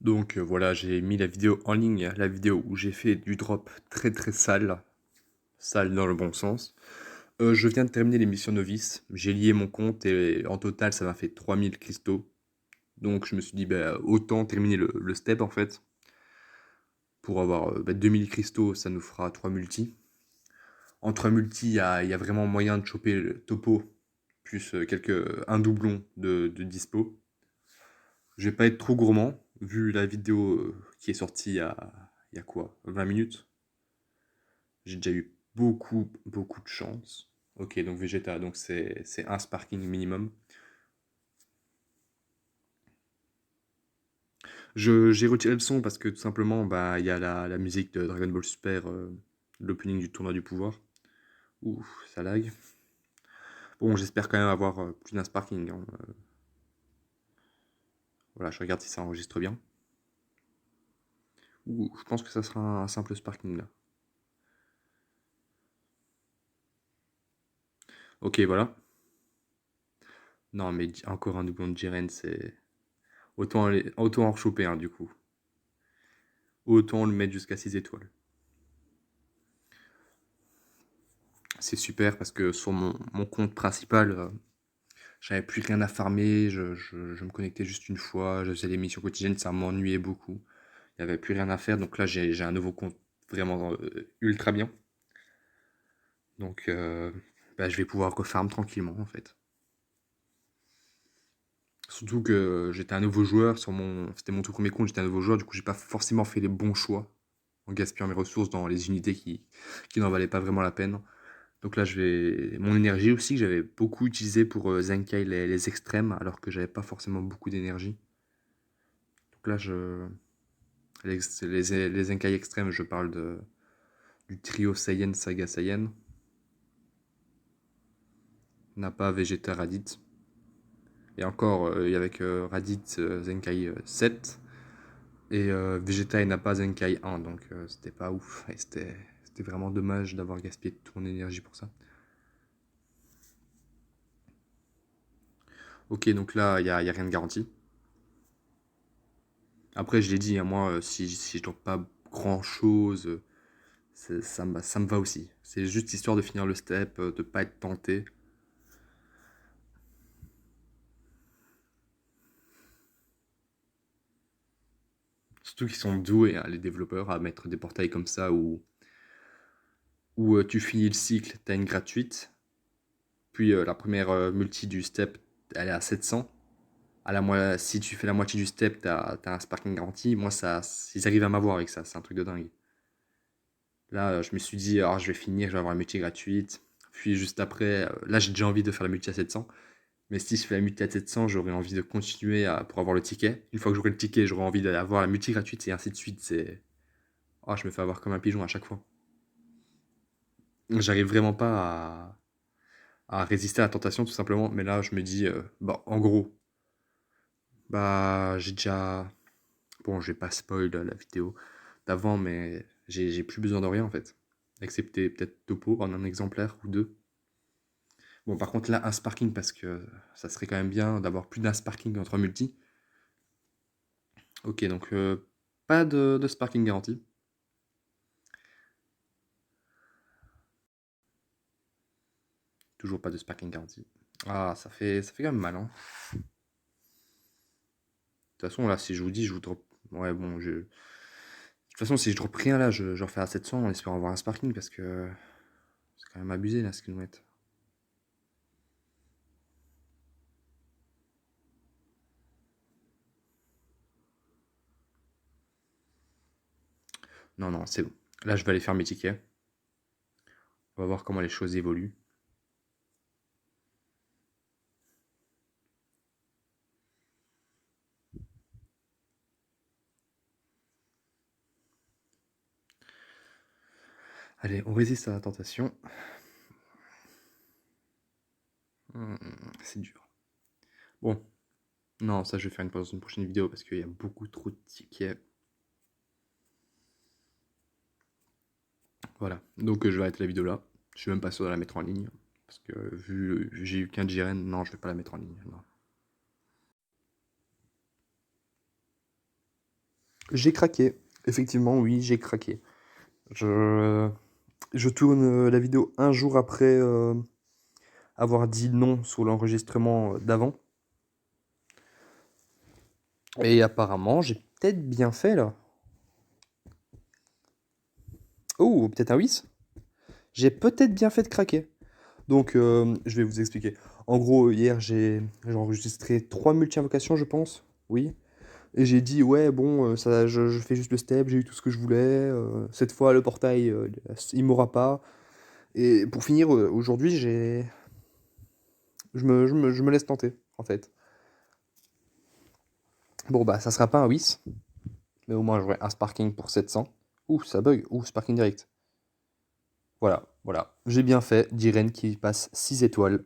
Donc voilà, j'ai mis la vidéo en ligne, la vidéo où j'ai fait du drop très très sale, sale dans le bon sens. Je viens de terminer les missions novices, j'ai lié mon compte et en total ça m'a fait 3000 cristaux. Donc je me suis dit bah, autant terminer le step en fait. Pour avoir 2000 cristaux, ça nous fera 3 multis. En 3 multis, il y a vraiment moyen de choper le topo, plus un doublon de dispo. Je vais pas être trop gourmand, vu la vidéo qui est sortie il y a quoi 20 minutes. J'ai déjà eu beaucoup de chance. Ok, donc Vegeta, donc c'est un sparking minimum. J'ai retiré le son parce que tout simplement, bah, il y a la musique de Dragon Ball Super, l'opening du tournoi du pouvoir. Ouh, ça lag. Bon, j'espère quand même avoir plus d'un sparking, hein. Voilà, je regarde si ça enregistre bien. Ouh, je pense que ça sera un simple sparking là. Ok, voilà. Non, mais encore un doublon de Jiren, c'est. Autant en choper un du coup. Autant le mettre jusqu'à 6 étoiles. C'est super parce que sur mon compte principal, j'avais plus rien à farmer, je me connectais juste une fois, je faisais des missions quotidiennes, ça m'ennuyait beaucoup. Il n'y avait plus rien à faire, donc là j'ai un nouveau compte vraiment ultra bien. Donc bah, je vais pouvoir refarm tranquillement en fait. Surtout que j'étais un nouveau joueur C'était mon tout premier compte, j'étais un nouveau joueur, du coup j'ai pas forcément fait les bons choix en gaspillant mes ressources dans les unités qui n'en valaient pas vraiment la peine. Donc là je vais. Mon énergie aussi que j'avais beaucoup utilisé pour Zenkai les extrêmes, alors que j'avais pas forcément beaucoup d'énergie. Donc là les Zenkai extrêmes, je parle du trio Saiyan Saga Saiyan. Nappa, Vegeta, Raditz. Et encore, avec Raditz Zenkai 7. Et Vegeta et Nappa Zenkai 1, donc c'était pas ouf. Et c'était vraiment dommage d'avoir gaspillé toute mon énergie pour ça. Ok, donc là, y a rien de garanti. Après, je l'ai dit, hein, moi, si je drop pas grand chose, ça me va aussi. C'est juste histoire de finir le step, de pas être tenté. Surtout qu'ils sont doués, hein, les développeurs, à mettre des portails comme ça où tu finis le cycle, t'as une gratuite. Puis la première multi du step, elle est à 700. Si tu fais la moitié du step, t'as un sparking garanti. Moi, ils arrivent à m'avoir avec ça, c'est un truc de dingue. Là, je me suis dit, alors je vais finir, je vais avoir la multi gratuite. Puis juste après, là, j'ai déjà envie de faire la multi à 700. Mais si je fais la multi à 700, j'aurais envie de continuer pour avoir le ticket. Une fois que j'aurai le ticket, j'aurai envie d'avoir la multi gratuite et ainsi de suite. Oh, je me fais avoir comme un pigeon à chaque fois. J'arrive vraiment pas à résister à la tentation, tout simplement. Mais là, je me dis, bah, en gros, bah, j'ai déjà. Bon, je vais pas spoil la vidéo d'avant, mais j'ai plus besoin de rien en fait. Excepté peut-être Topo en un exemplaire ou deux. Bon, par contre, là, un sparking, parce que ça serait quand même bien d'avoir plus d'un sparking entre multi. Ok, donc pas de sparking garanti. Toujours pas de sparking garanti. Ah, ça fait quand même mal, hein. De toute façon, là, si je vous dis, je vous drop. Ouais, bon, je. De toute façon, si je drop rien là, je refais à 700 en espérant avoir un sparking parce que c'est quand même abusé là ce qu'ils nous mettent. Non, non, c'est bon. Là, je vais aller faire mes tickets. On va voir comment les choses évoluent. Allez, on résiste à la tentation. C'est dur. Bon, non, ça je vais faire une pause dans une prochaine vidéo parce qu'il y a beaucoup trop de tickets. Voilà, donc je vais arrêter la vidéo là. Je suis même pas sûr de la mettre en ligne. Parce que vu j'ai eu qu'un Jiren, non, je vais pas la mettre en ligne. Non. J'ai craqué. Effectivement, oui, j'ai craqué. Je, je tourne la vidéo un jour après avoir dit non sur l'enregistrement d'avant. Et apparemment, j'ai peut-être bien fait là. Oh, peut-être un 8. J'ai peut-être bien fait de craquer. Donc, je vais vous expliquer. En gros, hier, j'ai enregistré 3 multi-invocations, je pense. Oui. Et j'ai dit, ouais, bon, ça, je fais juste le step, j'ai eu tout ce que je voulais. Cette fois, le portail, il m'aura pas. Et pour finir, aujourd'hui, je me laisse tenter, en fait. Bon, bah, ça sera pas un Whis, mais au moins, j'aurai un Sparking pour 700. Ouh, ça bug. Ouh, Sparking direct. Voilà, voilà. J'ai bien fait. Jiren qui passe 6 étoiles.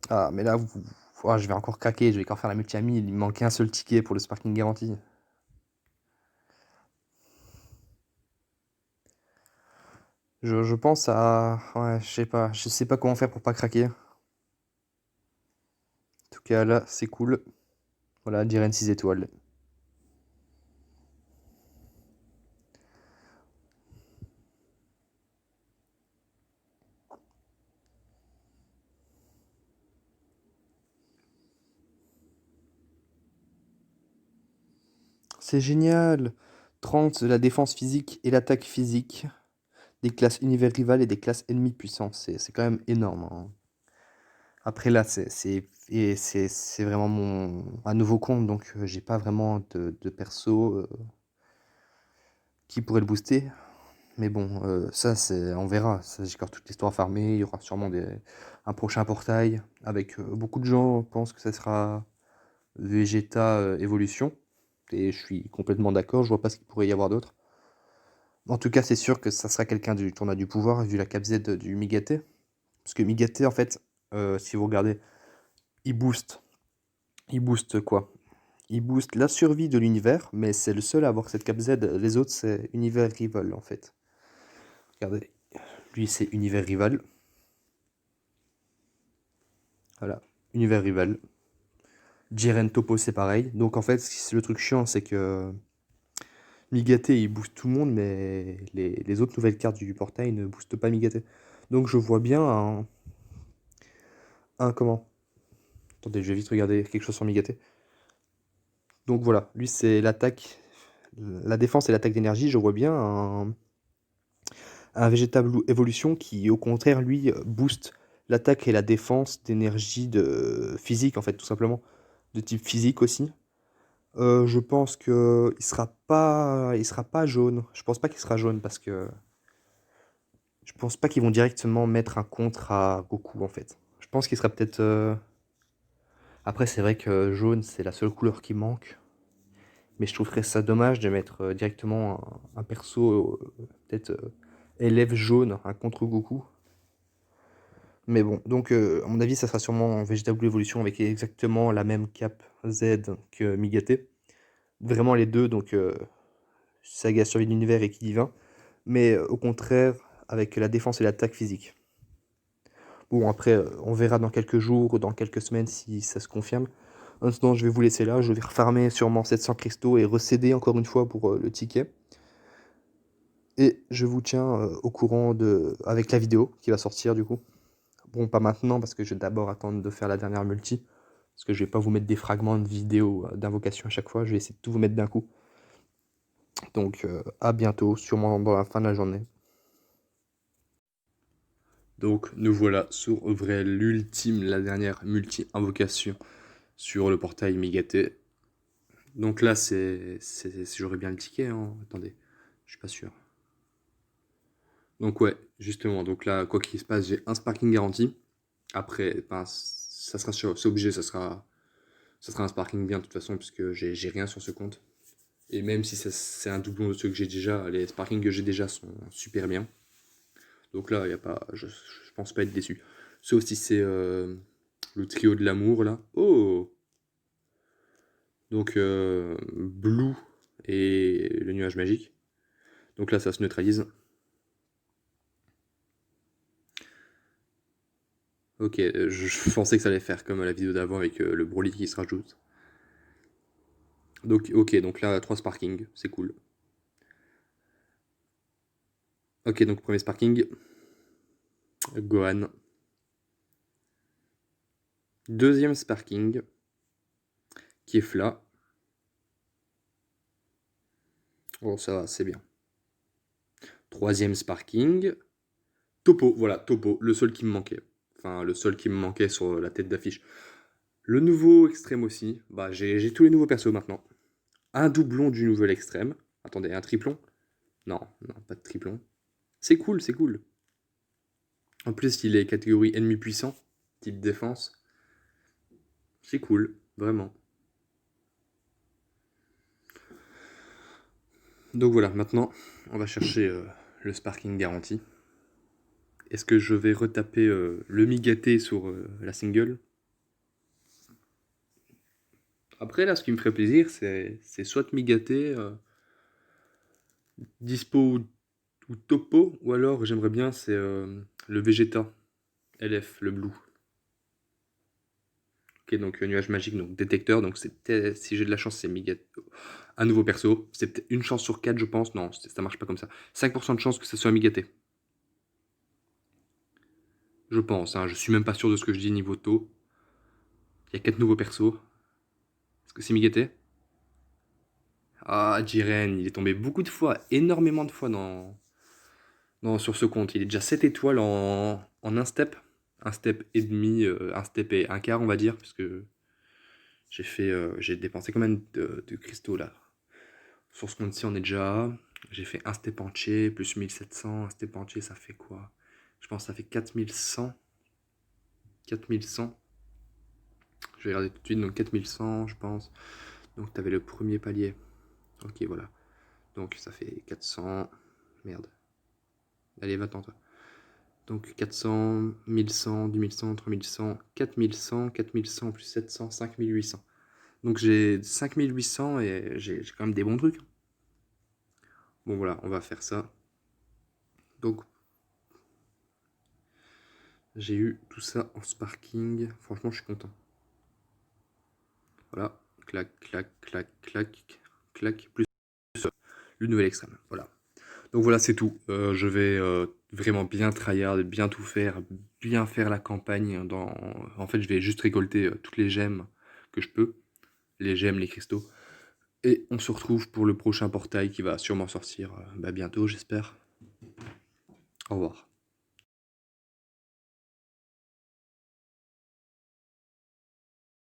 Ah, mais là, ah, je vais encore craquer. Je vais encore faire la multi à 1000. Il me manque un seul ticket pour le Sparking garanti. Je pense à... Ouais, je sais pas. Je sais pas comment faire pour pas craquer. En tout cas, là, c'est cool. Voilà, Jiren 6 étoiles. C'est génial! 30, la défense physique et l'attaque physique. Des classes univers rivales et des classes ennemies puissants. C'est quand même énorme, hein. Après là, c'est vraiment un nouveau compte, donc j'ai pas vraiment de perso qui pourrait le booster. Mais bon, ça, on verra. Ça, j'ai encore toute l'histoire farmée. Il y aura sûrement un prochain portail. Avec beaucoup de gens pensent que ça sera Vegeta Evolution. Et je suis complètement d'accord. Je vois pas ce qu'il pourrait y avoir d'autre. En tout cas, c'est sûr que ça sera quelqu'un du tournoi du pouvoir, vu la cap Z du Migate. Parce que Migate, en fait, si vous regardez, il booste. Il booste quoi? Il booste la survie de l'univers, mais c'est le seul à avoir cette cap Z. Les autres, c'est univers rival, en fait. Regardez, lui, c'est univers rival. Voilà, univers rival. Jiren Topo, c'est pareil. Donc, en fait, le truc chiant, c'est que Migate, il booste tout le monde, mais les autres nouvelles cartes du portail ne boostent pas Migate. Donc, je vois bien un comment? Attendez, je vais vite regarder quelque chose sur Migate. Donc voilà, lui c'est l'attaque, la défense et l'attaque d'énergie. Je vois bien un végétable évolution qui au contraire lui booste l'attaque et la défense d'énergie de physique en fait tout simplement, de type physique aussi. Je pense que il sera pas jaune. Je pense pas qu'il sera jaune parce que je pense pas qu'ils vont directement mettre un contre à Goku en fait. Je pense qu'il sera peut-être. Après c'est vrai que jaune c'est la seule couleur qui manque. Mais je trouverais ça dommage de mettre directement un perso, peut-être élève jaune, un contre Goku. Mais bon, donc à mon avis, ça sera sûrement en Vegetable Evolution avec exactement la même cape Z que Migate. Vraiment les deux, donc Saga Survie de l'Univers et Ki Divin. Mais au contraire, avec la défense et l'attaque physique. Bon, après, on verra dans quelques jours ou dans quelques semaines si ça se confirme. En attendant, je vais vous laisser là. Je vais refarmer sûrement 700 cristaux et recéder encore une fois pour le ticket. Et je vous tiens au courant avec la vidéo qui va sortir du coup. Bon, pas maintenant parce que je vais d'abord attendre de faire la dernière multi. Parce que je vais pas vous mettre des fragments de vidéos d'invocation à chaque fois. Je vais essayer de tout vous mettre d'un coup. Donc à bientôt, sûrement dans la fin de la journée. Donc nous voilà sur vrai l'ultime, la dernière multi-invocation sur le portail Migate. Donc là j'aurais bien le ticket, hein. Attendez, je suis pas sûr. Donc ouais, justement, donc là, quoi qu'il se passe, j'ai un sparking garanti. Après, ben, ça sera c'est obligé, ça sera un sparking bien de toute façon, puisque j'ai rien sur ce compte. Et même si c'est un doublon de ceux que j'ai déjà, les sparkings que j'ai déjà sont super bien. Donc là, y a pas, je pense pas être déçu. Sauf si c'est le trio de l'amour là. Oh! Donc Blue et le nuage magique. Donc là, ça se neutralise. Ok, je pensais que ça allait faire comme la vidéo d'avant avec le Broly qui se rajoute. Donc, ok, donc là, 3 sparking, c'est cool. Ok, donc premier sparking, Gohan. Deuxième sparking, Kiefla. Oh, ça va, c'est bien. Troisième sparking, Topo, voilà, Topo, le seul qui me manquait. Enfin, le seul qui me manquait sur la tête d'affiche. Le nouveau extrême aussi, bah j'ai tous les nouveaux persos maintenant. Un doublon du nouvel extrême. Attendez, un triplon? Non, non, pas de triplon. C'est cool, c'est cool. En plus, il est catégorie ennemi puissant, type défense. C'est cool, vraiment. Donc voilà, maintenant, on va chercher le sparking garanti. Est-ce que je vais retaper le Migaté sur la single? Après, là, ce qui me ferait plaisir, c'est soit Migaté, Dispo ou Topo, ou alors j'aimerais bien, c'est le Vegeta LF, le Blue. Ok, donc nuage magique, donc détecteur, donc si j'ai de la chance, c'est Migaté. Un nouveau perso, c'est peut-être une chance sur 4, je pense. Non, ça marche pas comme ça. 5% de chance que ce soit Migaté. Je pense, hein, je suis même pas sûr de ce que je dis niveau taux. Il y a 4 nouveaux persos. Est-ce que c'est Migaté? Ah, Jiren, il est tombé beaucoup de fois, énormément de fois sur ce compte. Il est déjà 7 étoiles en un step. Un step et demi, un step et un quart, on va dire, puisque j'ai dépensé combien de cristaux là? Sur ce compte-ci, on est déjà. J'ai fait un step entier, plus 1700. Un step entier, ça fait quoi? Je pense que ça fait 4100. 4100. Je vais regarder tout de suite, donc 4100, je pense. Donc, tu avais le premier palier. Ok, voilà. Donc, ça fait 400. Merde. Allez, va-t'en, toi. Donc, 400, 1100, 2100, 3100, 4100, 4100 plus 700, 5800. Donc, j'ai 5800 et j'ai quand même des bons trucs. Bon, voilà, on va faire ça. Donc, j'ai eu tout ça en sparking. Franchement, je suis content. Voilà. Clac, clac, clac, clac, clac. Plus le nouvel extrême. Voilà. Donc voilà, c'est tout. Je vais vraiment bien tryhard, bien tout faire, bien faire la campagne. En fait, je vais juste récolter toutes les gemmes que je peux. Les gemmes, les cristaux. Et on se retrouve pour le prochain portail qui va sûrement sortir bientôt, j'espère. Au revoir.